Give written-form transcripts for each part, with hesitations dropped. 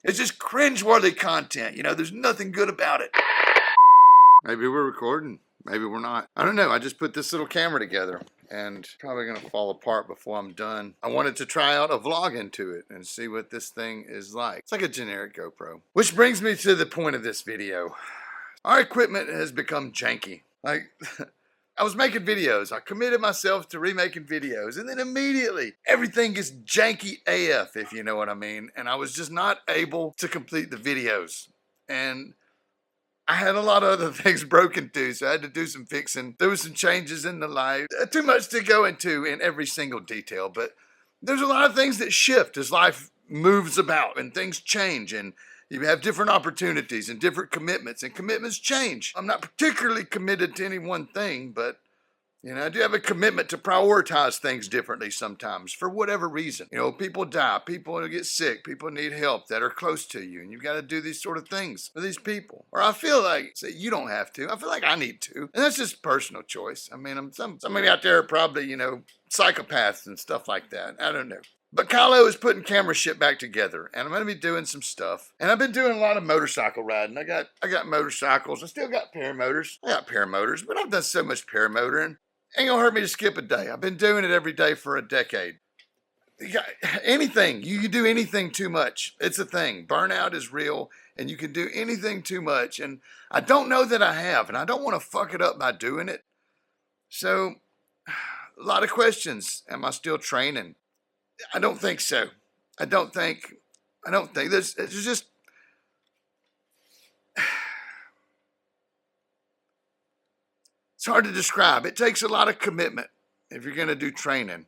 It's just cringeworthy content. You know, there's nothing good about it. Maybe we're recording. Maybe we're not. I don't know. I just put this little camera together and probably going to fall apart before I'm done. I wanted to try out a vlog into it and see what this thing is like. It's like a generic GoPro. Which brings me to the point of this video. Our equipment has become janky. Like, I was making videos. I committed myself to remaking videos. And then immediately, everything gets janky AF, if you know what I mean. And I was just not able to complete the videos. And I had a lot of other things broken too, so I had to do some fixing. There was some changes in the life. Too much to go into in every single detail, but there's a lot of things that shift as life moves about and things change and you have different opportunities and different commitments and commitments change. I'm not particularly committed to any one thing, but you know, I do have a commitment to prioritize things differently sometimes for whatever reason. You know, people die, people get sick, people need help that are close to you, and you've got to do these sort of things for these people. Or I feel like, say, you don't have to. I feel like I need to. And that's just personal choice. I mean, somebody out there are probably, you know, psychopaths and stuff like that. I don't know. But Kylo is putting camera shit back together, and I'm going to be doing some stuff. And I've been doing a lot of motorcycle riding. I got motorcycles. I still got paramotors. I got paramotors, but I've done so much paramotoring. Ain't gonna hurt me to skip a day. I've been doing it every day for a decade. Anything, you can do anything too much. It's a thing. Burnout is real, and you can do anything too much. And I don't know that I have, and I don't want to fuck it up by doing it. So, a lot of questions. Am I still training? I don't think so. I don't think. There's just. It's hard to describe. It takes a lot of commitment if you're going to do training.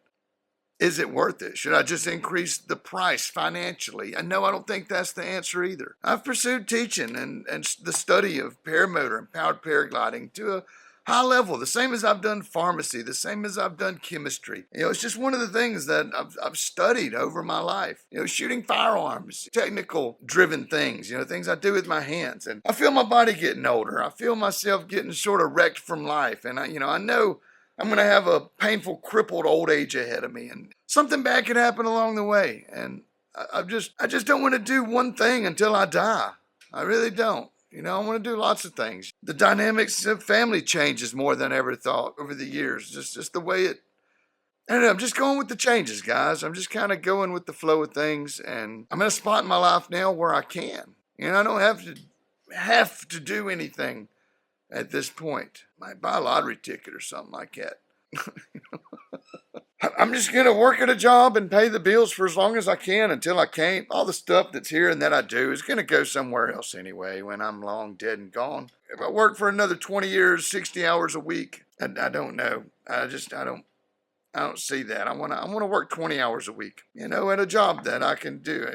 Is it worth it? Should I just increase the price financially? And no, I don't think that's the answer either. I've pursued teaching and the study of paramotor and powered paragliding to a high level, the same as I've done pharmacy, the same as I've done chemistry. You know, it's just one of the things that I've studied over my life. You know, shooting firearms, technical driven things, you know, things I do with my hands. And I feel my body getting older. I feel myself getting sort of wrecked from life. And I know I'm going to have a painful, crippled old age ahead of me. And something bad could happen along the way. And I just don't want to do one thing until I die. I really don't. You know, I want to do lots of things. The dynamics of family changes more than I ever thought over the years. Just the way it, I don't know, I'm just going with the changes, guys. I'm just kind of going with the flow of things. And I'm in a spot in my life now where I can. You know, I don't have to do anything at this point. Might buy a lottery ticket or something like that. I'm just going to work at a job and pay the bills for as long as I can until I can't. All the stuff that's here and that I do is going to go somewhere else anyway when I'm long dead and gone. If I work for another 20 years, 60 hours a week, I don't know. I don't see that. I want to work 20 hours a week, you know, at a job that I can do.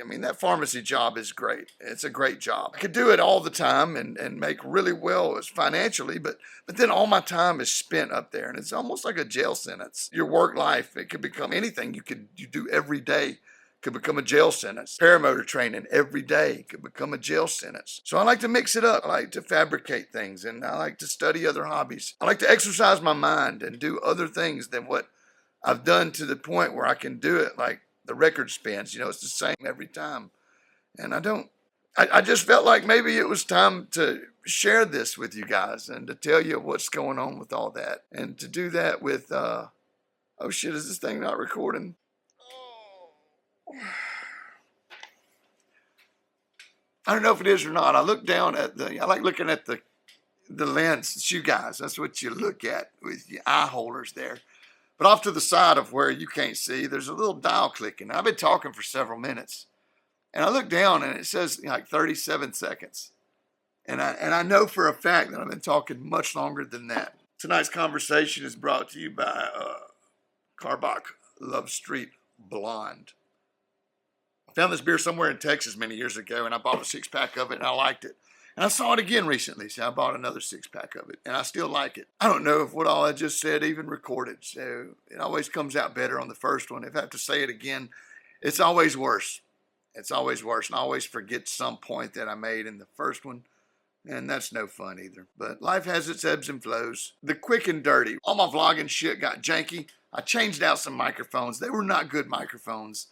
I mean, that pharmacy job is great. It's a great job. I could do it all the time and make really well financially, but then all my time is spent up there, and it's almost like a jail sentence. Your work life, it could become anything you do every day could become a jail sentence. Paramotor training every day could become a jail sentence. So I like to mix it up. I like to fabricate things, and I like to study other hobbies. I like to exercise my mind and do other things than what I've done to the point where I can do it like the record spins. You know, it's the same every time. And I just felt like maybe it was time to share this with you guys and to tell you what's going on with all that. And to do that with, oh shit, is this thing not recording? I don't know if it is or not. I look down at I like looking at the lens, you guys. That's what you look at with your eye holders there. But off to the side of where you can't see, there's a little dial clicking. I've been talking for several minutes. And I look down and it says like 37 seconds. And I know for a fact that I've been talking much longer than that. Tonight's conversation is brought to you by Carbach Love Street Blonde. I found this beer somewhere in Texas many years ago, and I bought a 6-pack of it, and I liked it. And I saw it again recently, so I bought another 6-pack of it, and I still like it. I don't know if what all I just said even recorded, so it always comes out better on the first one. If I have to say it again, it's always worse. It's always worse, and I always forget some point that I made in the first one. And that's no fun either. But life has its ebbs and flows. The quick and dirty. All my vlogging shit got janky. I changed out some microphones. They were not good microphones.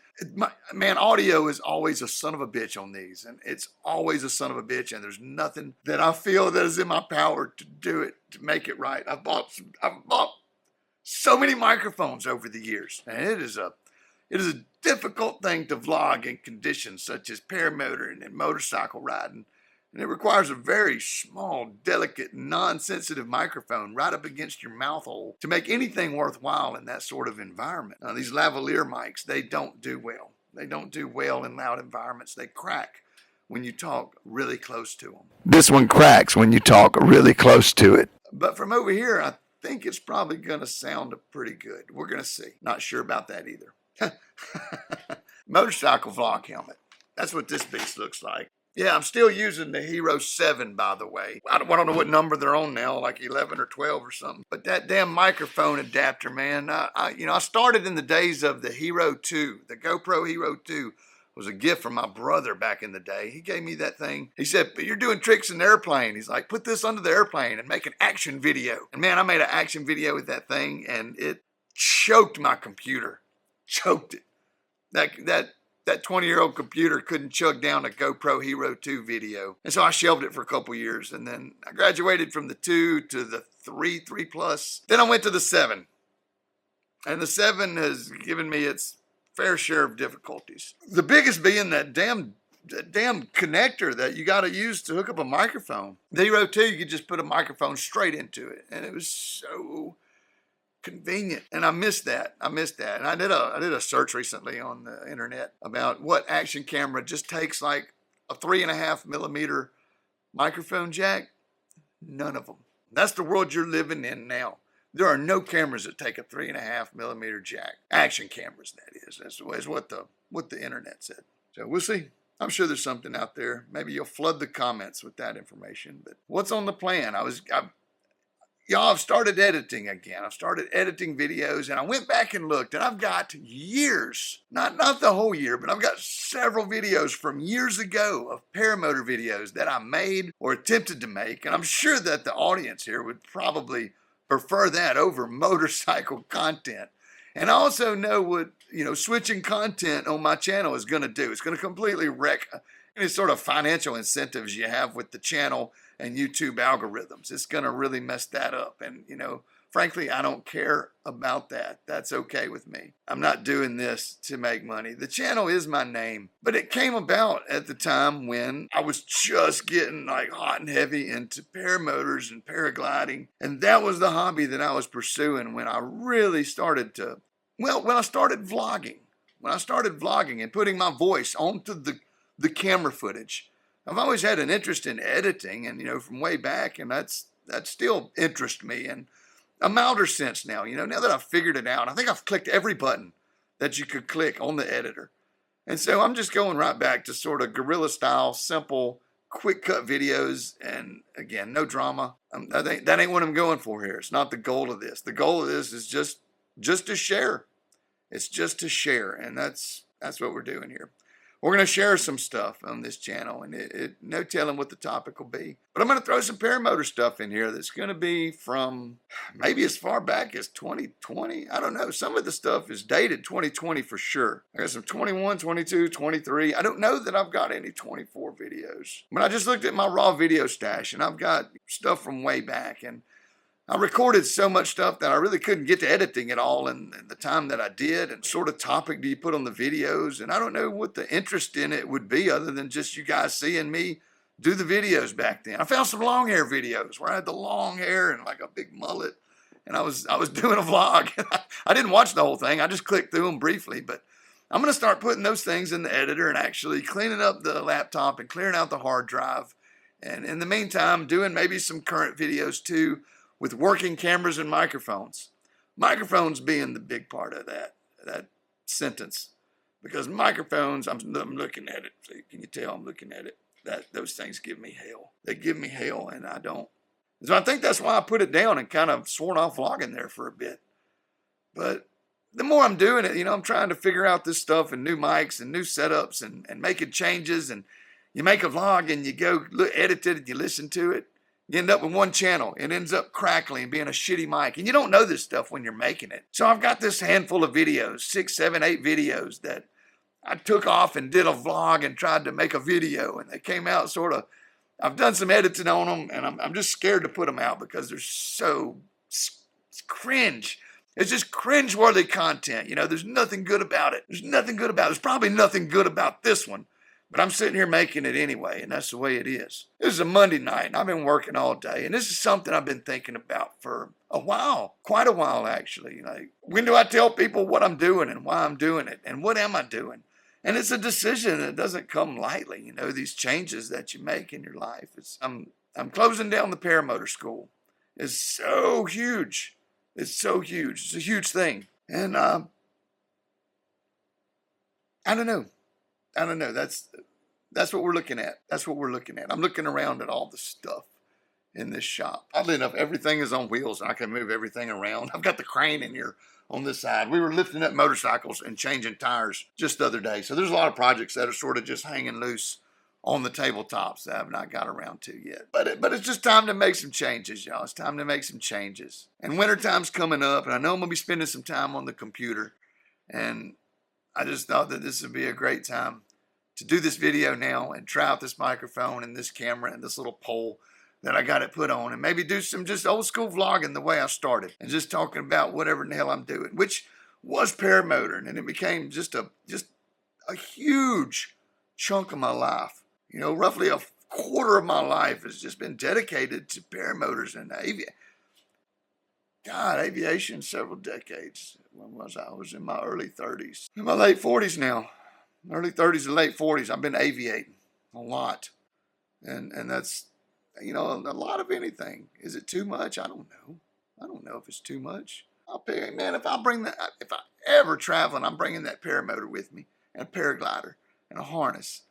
Man, audio is always a son of a bitch on these. And it's always a son of a bitch. And there's nothing that I feel that is in my power to do it, to make it right. I've bought so many microphones over the years. And it is a difficult thing to vlog in conditions such as paramotoring and motorcycle riding. And it requires a very small, delicate, non-sensitive microphone right up against your mouth hole to make anything worthwhile in that sort of environment. Now, these lavalier mics, they don't do well. They don't do well in loud environments. They crack when you talk really close to them. This one cracks when you talk really close to it. But from over here, I think it's probably going to sound pretty good. We're going to see. Not sure about that either. Motorcycle vlog helmet. That's what this beast looks like. Yeah, I'm still using the Hero 7, by the way. I don't know what number they're on now, like 11 or 12 or something. But that damn microphone adapter, man, I started in the days of the Hero 2. The GoPro Hero 2 was a gift from my brother back in the day. He gave me that thing. He said, but you're doing tricks in the airplane. He's like, put this under the airplane and make an action video. And man, I made an action video with that thing, and it choked my computer. Choked it. That 20-year-old computer couldn't chug down a GoPro Hero 2 video. And so I shelved it for a couple years. And then I graduated from the 2 to the 3 Plus. Then I went to the 7. And the 7 has given me its fair share of difficulties. The biggest being that damn connector that you got to use to hook up a microphone. The Hero 2, you could just put a microphone straight into it. And it was so convenient, and I missed that. And I did a search recently on the internet about what action camera just takes like a 3.5 millimeter microphone jack. None of them. That's the world you're living in now. There are no cameras that take a 3.5 millimeter jack. Action cameras, that is. That's what the internet said. So we'll see. I'm sure there's something out there. Maybe you'll flood the comments with that information. But what's on the plan? I've started editing again. I've started editing videos, and I went back and looked, and I've got years, not the whole year, but I've got several videos from years ago of paramotor videos that I made or attempted to make, and I'm sure that the audience here would probably prefer that over motorcycle content. And I also know what, switching content on my channel is going to do. It's going to completely wreck any sort of financial incentives you have with the channel and YouTube algorithms. It's going to really mess that up. And, frankly, I don't care about that. That's okay with me. I'm not doing this to make money. The channel is my name, but it came about at the time when I was just getting like hot and heavy into paramotors and paragliding. And that was the hobby that I was pursuing when I really started to, when I started vlogging. When I started vlogging and putting my voice onto the camera footage. I've always had an interest in editing, and from way back, and that still interests me in a milder sense now. Now that I've figured it out, I think I've clicked every button that you could click on the editor, and so I'm just going right back to sort of guerrilla style, simple, quick cut videos, and again, no drama. That ain't what I'm going for here. It's not the goal of this. The goal of this is just to share. It's just to share, and that's what we're doing here. We're going to share some stuff on this channel, and no telling what the topic will be. But I'm going to throw some paramotor stuff in here that's going to be from maybe as far back as 2020. I don't know. Some of the stuff is dated 2020 for sure. I got some 21, 22, 23. I don't know that I've got any 24 videos. But I just looked at my raw video stash, and I've got stuff from way back. And I recorded so much stuff that I really couldn't get to editing it all in the time that I did. And sort of topic do you put on the videos? And I don't know what the interest in it would be other than just you guys seeing me do the videos back then. I found some long hair videos where I had the long hair and like a big mullet. And I was doing a vlog. I didn't watch the whole thing. I just clicked through them briefly. But I'm going to start putting those things in the editor and actually cleaning up the laptop and clearing out the hard drive. And in the meantime, doing maybe some current videos too, with working cameras and microphones. Microphones being the big part of that sentence. Because microphones, I'm looking at it. So can you tell I'm looking at it? Those things give me hell. They give me hell, and I don't. So I think that's why I put it down and kind of sworn off vlogging there for a bit. But the more I'm doing it, I'm trying to figure out this stuff and new mics and new setups and making changes and You make a vlog and you go edit it and you listen to it. You end up with one channel. It ends up crackling and being a shitty mic. And you don't know this stuff when you're making it. So I've got this handful of videos, 6, 7, 8 videos that I took off and did a vlog and tried to make a video. And they came out sort of, I've done some editing on them and I'm just scared to put them out because they're so cringe. It's just cringe-worthy content. You know, there's nothing good about it. There's nothing good about it. There's probably nothing good about this one. But I'm sitting here making it anyway, and that's the way it is. This is a Monday night, and I've been working all day, and this is something I've been thinking about for a while, quite a while actually. Like, when do I tell people what I'm doing and why I'm doing it, and what am I doing? And it's a decision that doesn't come lightly. You know, these changes that you make in your life. I'm closing down the Paramotor school. It's so huge. It's so huge. It's a huge thing, and I don't know. That's what we're looking at. That's what we're looking at. I'm looking around at all the stuff in this shop. Oddly enough, everything is on wheels. I can move everything around. I've got the crane in here on this side. We were lifting up motorcycles and changing tires just the other day. So there's a lot of projects that are sort of just hanging loose on the tabletops that I've not got around to yet. But it's just time to make some changes, y'all. It's time to make some changes. And wintertime's coming up, and I know I'm going to be spending some time on the computer. And I just thought that this would be a great time to do this video now and try out this microphone and this camera and this little pole that I got it put on, and maybe do some just old school vlogging the way I started and just talking about whatever in the hell I'm doing, which was paramotor, and it became just a huge chunk of my life. You know, roughly a quarter of my life has just been dedicated to paramotors and aviation, several decades. When was I? I was in my early 30s. In my late 40s now. Early 30s and late 40s. I've been aviating a lot. And that's, you know, a lot of anything. Is it too much? I don't know. I don't know if it's too much. I'll pick, man, if I ever traveling, I'm bringing that paramotor with me and a paraglider and a harness.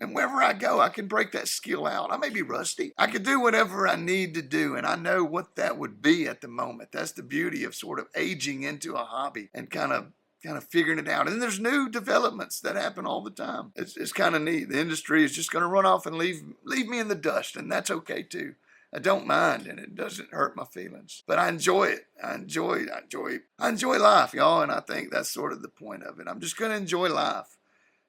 And wherever I go, I can break that skill out. I may be rusty. I can do whatever I need to do, and I know what that would be at the moment. That's the beauty of sort of aging into a hobby and kind of figuring it out. And there's new developments that happen all the time. It's kind of neat. The industry is just going to run off and leave me in the dust, and that's okay too. I don't mind, and it doesn't hurt my feelings. But I enjoy it. I enjoy life, y'all, and I think that's sort of the point of it. I'm just going to enjoy life.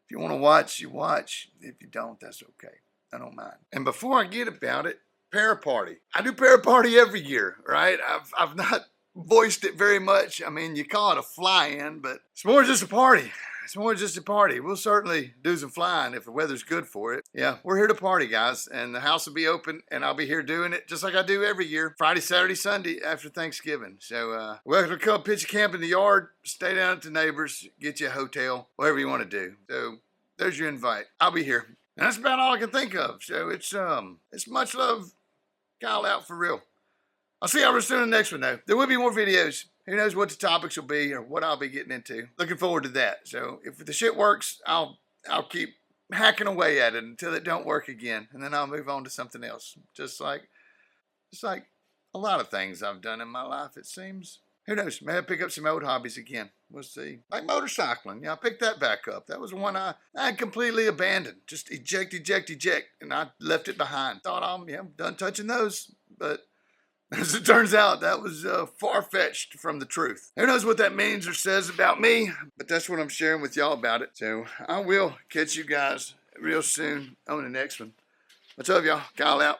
If you want to watch, you watch. If you don't, that's okay. I don't mind. And before I get about it, Paraparty. I do Paraparty every year, right? I've not voiced it very much. I mean, you call it a fly-in, but it's more just a party. It's more just a party. We'll certainly do some flying if the weather's good for it. Yeah, we're here to party, guys, and the house will be open, and I'll be here doing it just like I do every year, Friday, Saturday, Sunday after Thanksgiving. So welcome to come pitch a camp in the yard, stay down at the neighbors, get you a hotel, whatever you want to do. So there's your invite. I'll be here. And that's about all I can think of. So it's much love, Kyle out for real. I'll see y'all soon in the next one, though. There will be more videos. Who knows what the topics will be or what I'll be getting into. Looking forward to that. So if the shit works, I'll keep hacking away at it until it don't work again. And then I'll move on to something else. Just like a lot of things I've done in my life, it seems. Who knows? Maybe I'll pick up some old hobbies again. We'll see. Like motorcycling. Yeah, I picked that back up. That was one I had completely abandoned. Just eject. And I left it behind. Thought I'm done touching those. But as it turns out, that was far-fetched from the truth. Who knows what that means or says about me, but that's what I'm sharing with y'all about it. So I will catch you guys real soon on the next one. What's up, y'all? Kyle out.